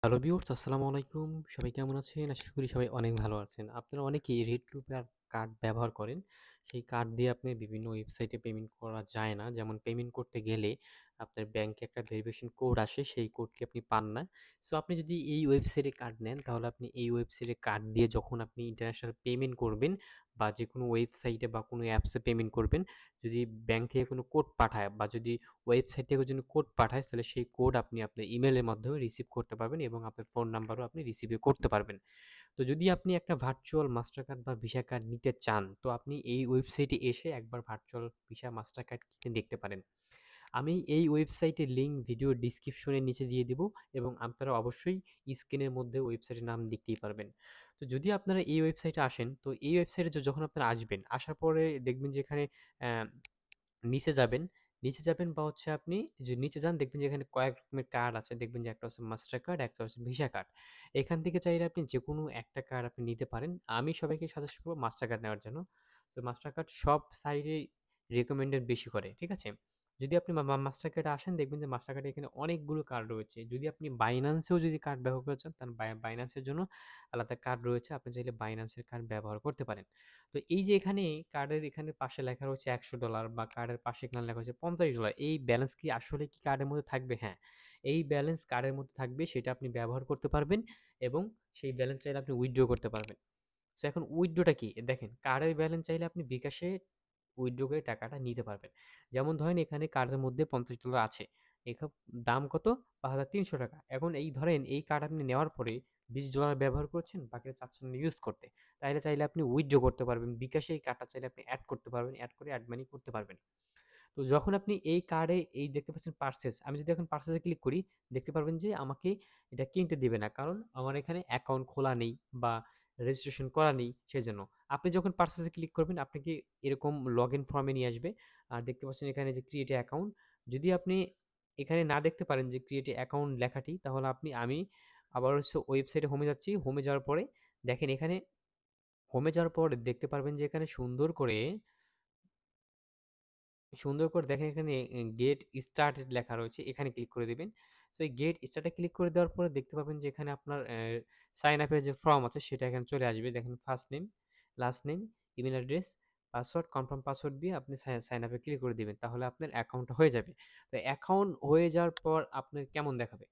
Hello viewers, আসসালামু আলাইকুম। সবাই কেমন আছেন? আশা করি সবাই অনেক ভালো আছেন। আপনারা অনেকেই রেড রুপে কার্ড ব্যবহার করেন। সেই কার্ড দিয়ে আপনি বিভিন্ন ওয়েবসাইটে পেমেন্ট করা যায় না। যেমন পেমেন্ট করতে গেলে আপনার ব্যাংকে একটা ভেরিফিকেশন কোড আসে, সেই কোডটি আপনি পান না। সো আপনি যদি এই ওয়েবসাইটে কার্ড নেন, তাহলে আপনি এই ওয়েবসাইটে কার্ড দিয়ে যখন আপনি ইন্টারন্যাশনাল পেমেন্ট করবেন বা যেকোনো ওয়েবসাইটে বা কোনো অ্যাপসে পেমেন্ট করবেন, যদি ব্যাংক থেকে কোনো কোড পাঠায় বা যদি ওয়েবসাইট থেকে যদি কোড পাঠায়, তাহলে সেই কোড আপনি আপনার ইমেইলের মাধ্যমে রিসিভ করতে পারবেন এবং আপনার ফোন নাম্বারও আপনি রিসিভ করতে পারবেন। তো যদি আপনি একটা ভার্চুয়াল মাস্টার কার্ড বা ভিসা কার্ড নিতে চান, তো আপনি এই ওয়েবসাইটে এসে একবার ভার্চুয়াল ভিসা মাস্টার কার্ড কিনে দেখতে পারেন। আমি এই ওয়েবসাইটের লিঙ্ক ভিডিও ডিসক্রিপশনের নিচে দিয়ে দিব এবং আপনারা অবশ্যই স্ক্রিনের মধ্যে ওয়েবসাইটের নাম দেখতেই পারবেন। তো যদি আপনারা এই ওয়েবসাইটে আসেন, তো এই ওয়েবসাইটে যখন আপনারা আসবেন, আসার পরে দেখবেন যে এখানে অ্যা নিচে যাবেন। নিচে যাবেন বা হচ্ছে আপনি যে নিচে যান, দেখবেন যে এখানে কয়েক রকমের কার্ড আছে। দেখবেন যে একটা হচ্ছে মাস্টার কার্ড, একটা হচ্ছে ভিসা কার্ড। এখান থেকে চাইলে আপনি যেকোনো একটা কার্ড আপনি নিতে পারেন। আমি সবাইকে সাজেস্ট করব মাস্টার কার্ড নেওয়ার জন্য। তো মাস্টার কার্ড সব সাইটেই রেকমেন্ডেড বেশি করে। ঠিক আছে? যদি আপনি মাস্টার কার্ডে আসেন, দেখবেন যে মাস্টার কার্ডে এখানে অনেকগুলো কার্ড রয়েছে। যদি আপনি বাইন্যান্সেও যদি কার্ড ব্যবহার করতে চান, তাহলে বাইন্যান্সের জন্য আলাদা কার্ড রয়েছে। আপনি চাইলে বাইন্যান্সের কার্ড ব্যবহার করতে পারেন। তো এই যে এখানে কার্ডের এখানে পাশে লেখা রয়েছে $100 বা কার্ডের পাশে এখানে লেখা হচ্ছে $50, এই ব্যালেন্স কি আসলে কি কার্ডের মধ্যে থাকবে? হ্যাঁ, এই ব্যালেন্স কার্ডের মধ্যে থাকবে, সেটা আপনি ব্যবহার করতে পারবেন এবং সেই ব্যালেন্স চাইলে আপনি উইথড্র করতে পারবেন। সো এখন উইথড্রটা কি? দেখেন, কার্ডের ব্যালেন্স চাইলে আপনি বিকাশে উইথড্র করে টাকাটা নিতে পারবেন। যেমন ধরেন এখানে কার্ডের মধ্যে $50 আছে। দাম কত? ৳৫,৩০০। এখন এই ধরেন এই কার্ড আপনি নেওয়ার পরে $20 ব্যবহার করছেন, বাকিটা চাচ্ছেন না ইউজ করতে। তাইলে চাইলে আপনি উইথড্র করতে পারবেন। বিকাশে এই কার্ডটা চাইলে আপনি এড করতে পারবেন। এড করে এড মানি করতে পারবেন। তো যখন আপনি এই কার্ডে এই দেখতে পাচ্ছেন পারচেজ, আমি যদি এখন পারচেজে ক্লিক করি, দেখতে পারবেন যে আমাকে এটা কিনতে দিবে না। কারণ আমার এখানে অ্যাকাউন্ট খোলা নেই বা রেজিস্ট্রেশন করা নেই সেজন্য। আপনি যখন পারচেজে ক্লিক করবেন, আপনাকে এরকম লগইন ফর্মে নিয়ে আসবে। আর দেখতে পাচ্ছেন এখানে যে ক্রিয়েট এ অ্যাকাউন্ট। যদি আপনি এখানে না দেখতে পারেন যে ক্রিয়েট এ অ্যাকাউন্ট লেখাটি, তাহলে আমি আবার হচ্ছে ওয়েবসাইটে হোমে যাচ্ছি। হোমে যাওয়ার পরে দেখেন এখানে হোমে যাওয়ার পর দেখতে পারবেন যে এখানে সুন্দর করে দেখেন এখানে গেট স্টার্টেড লেখা রয়েছে। এখানে ক্লিক করে দিবেন। সো এই গেট স্টার্টে ক্লিক করে দেওয়ার পরে দেখতে পাবেন যে এখানে আপনার সাইন আপ এর যে ফর্ম আছে সেটা এখানে চলে আসবে। দেখেন first name, last name, email address, password, confirm password দিয়ে আপনি সাইন আপ এ ক্লিক করে দিবেন। তাহলে আপনার অ্যাকাউন্টটা হয়ে যাবে। তো অ্যাকাউন্ট হয়ে যাওয়ার পর আপনার কেমন দেখাবে?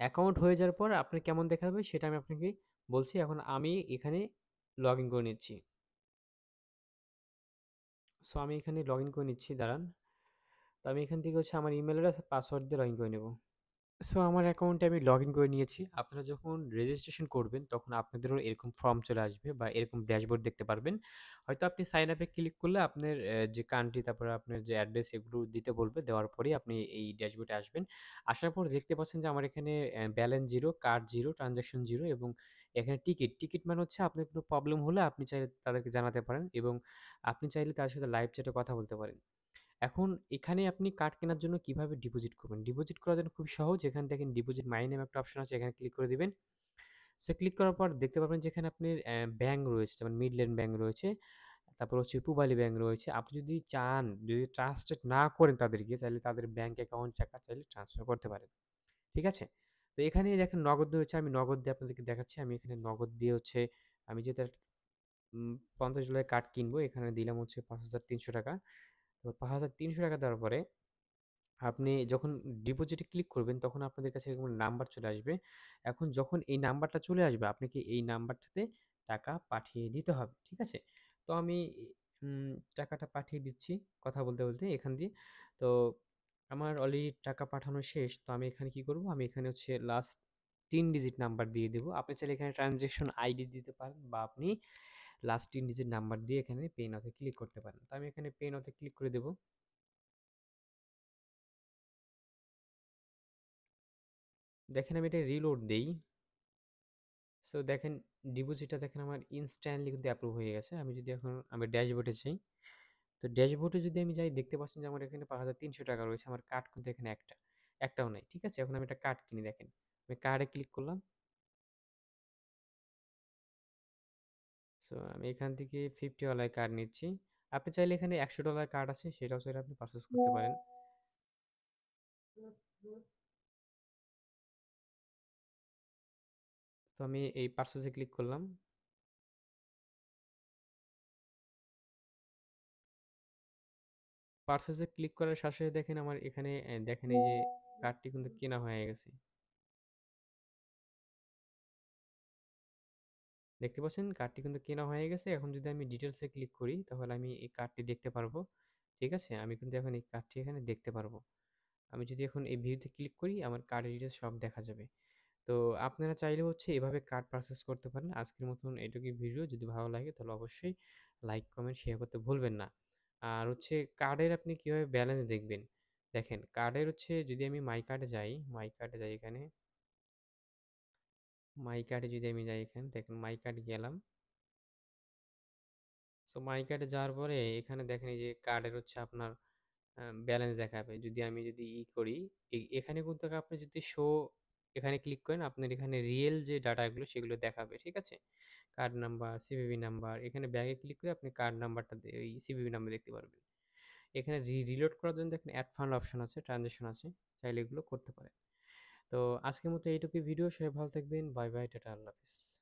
অ্যাকাউন্ট হয়ে যাওয়ার পর আপনার কেমন দেখাবে সেটা আমি আপনাকে বলছি। এখন আমি এখানে লগইন করে নিচ্ছি। সো আমি এখানে লগইন করে নিচ্ছি, দাঁড়ান। তো আমি এখান থেকে হচ্ছে আমার ইমেল অ্যাড্রেস আর পাসওয়ার্ড দিয়ে লগইন করে নেব। সো আমার অ্যাকাউন্টে আমি লগইন করে নিয়েছি। আপনারা যখন রেজিস্ট্রেশন করবেন, তখন আপনাদেরও এরকম ফর্ম চলে আসবে বা এরকম ড্যাশবোর্ড দেখতে পারবেন। হয়তো আপনি সাইন আপ এ ক্লিক করলে আপনার যে কান্ট্রি, তারপরে আপনার যে অ্যাড্রেস, এগুলো দিতে বলবে। দেওয়ার পরেই আপনি এই ড্যাশবোর্ডে আসবেন। আসার পর দেখতে পাচ্ছেন যে আমার এখানে ব্যালেন্স 0, কার্ড 0, ট্রান্সেকশন 0 এবং এখানে টিকিট মানে হচ্ছে আপনার কোনো প্রবলেম হলে আপনি চাইলে তাদেরকে জানাতে পারেন এবং আপনি চাইলে তাদের সাথে লাইভ চ্যাটে কথা বলতে পারেন। এখন এখানে আপনি কার্ড কেনার জন্য কিভাবে ডিপোজিট করবেন? ডিপোজিট করার জন্য খুবই সহজ। এখানে দেখেন ডিপোজিট মাই নেম একটা অপশন আছে, এখানে ক্লিক করে দিবেন। সো ক্লিক করার পর দেখতে পাবেন যে এখানে আপনার ব্যাংক রয়েছে, যেমন মিডল্যান্ড ব্যাংক রয়েছে, তারপর হচ্ছে পূবালী ব্যাংক রয়েছে। আপনি যদি চান, যদি ট্রাস্টেড না করেন তাদেরকে, চাইলে তাদের ব্যাংক অ্যাকাউন্ট টাকা চাইলে ট্রান্সফার করতে পারেন। ঠিক আছে? তো এখানে দেখেন নগদ রয়েছে, আমি নগদ দিয়ে আপনাদেরকে দেখাচ্ছি। আমি এখানে নগদ দিয়ে হচ্ছে আমি যেহেতু একটা $50 কার্ড কিনবো, এখানে দিলাম হচ্ছে ৳৫,৩০০। তো ৳৫,৩০০ দেওয়ার পরে আপনি যখন ডিপোজিটে ক্লিক করবেন, তখন আপনাদের কাছে এরকম নাম্বার চলে আসবে। এখন যখন এই নাম্বারটা চলে আসবে, আপনাকে এই নাম্বারটাতে টাকা পাঠিয়ে দিতে হবে। ঠিক আছে? তো আমি উম টাকাটা পাঠিয়ে দিচ্ছি কথা বলতে এখান দিয়ে। তো আমার অলরেডি টাকা পাঠানো শেষ। তো আমি এখানে কি করব? আমি এখানে হচ্ছে লাস্ট ৩ ডিজিট নাম্বার দিয়ে দেব। আপনি চাইলে এখানে ট্রান্সেকশন আইডি দিতে পারেন বা আপনি লাস্ট ৩ ডিজিট নাম্বার দিয়ে এখানে পে নাও তে ক্লিক করতে পারেন। তো আমি এখানে পে নাও তে ক্লিক করে দেব। দেখেন আমি এটা রিলোড দেই। সো দেখেন ডিপোজিটটা দেখেন আমার ইনস্ট্যান্টলি কিন্তু অ্যাপ্রুভ হয়ে গেছে। আমি যদি এখন আমি ড্যাশবোর্ডে যাই, তো ড্যাশবোর্ডে যদি আমি যাই, দেখতে পাচ্ছেন যে আমার এখানে ৳৫,৩০০ রয়েছে। আমার কার্ড কিন্তু এখানে একটাও নাই। ঠিক আছে? এখন আমি একটা কার্ড কিনি, দেখেন। আমি কার্ডে ক্লিক করলাম। সো আমি এখান থেকে 50 ওয়ালা কার্ড নিচ্ছি। আপনি চাইলে এখানে $100 কার্ড আছে, সেটাও চাইলে আপনি পারচেজ করতে পারেন। আমি এই পারচেজ এ ক্লিক করলাম। পারচেজ এ ক্লিক করার সাথে, সাথে দেখেন আমার এখানে দেখেন এই যে কার্ডটি কিন্তু কেনা হয়ে গেছে। দেখতে পাচ্ছেন কার্ডটি কিন্তু কেনা হয়ে গেছে। এখন যদি আমি ডিটেইলস এ ক্লিক করি তাহলে আমি এই কার্ডটি দেখতে পারবো। ঠিক আছে? আমি কিন্তু এখন এই কার্ডটি এখানে দেখতে পারবো। আমি যদি এখন এই ভিউ তে ক্লিক করি আমার কার্ডের ডিটেইলস সব দেখা যাবে। তো আপনারা চাইলে হচ্ছে এভাবে কার্ড পারচেজ করতে পারেন। আজকের মতন এটুকুই ভিডিও। যদি ভালো লাগে তাহলে অবশ্যই লাইক, কমেন্ট, শেয়ার করতে ভুলবেন না। আর হচ্ছে কার্ডের আপনি কিভাবে ব্যালেন্স দেখবেন? দেখেন কার্ডের হচ্ছে যদি আমি মাই কার্ডে যাই, মাই কার্ডে যাই এখানে। মাই কার্ডে যদি আমি যাই এখানে দেখেন মাই কার্ডে গেলাম। সো মাই কার্ডে যাওয়ার পরে এখানে দেখেন এই যে কার্ডের হচ্ছে আপনার ব্যালেন্স দেখাবে। যদি করি এখানে কিন্তু আপনি যদি এখানে ক্লিক করেন আপনার এখানে রিয়েল যে ডাটাগুলো সেগুলো দেখাবে। ঠিক আছে? কার্ড নাম্বার, সিভিভি নাম্বার এখানে ব্যাগে ক্লিক করে আপনি কার্ড নাম্বারটা এই সিভিভি নাম্বার দেখতে পারবেন। এখানে রিলোড করার জন্য দেখেন এড ফান্ড অপশন আছে, ট্রানজ্যাকশন আছে। চাইলে এগুলো করতে পারেন। তো আজকের মতো এইটুকুই ভিডিও। সবাই ভালো থাকবেন। By, by. টাটা, আল্লাহ হাফেজ।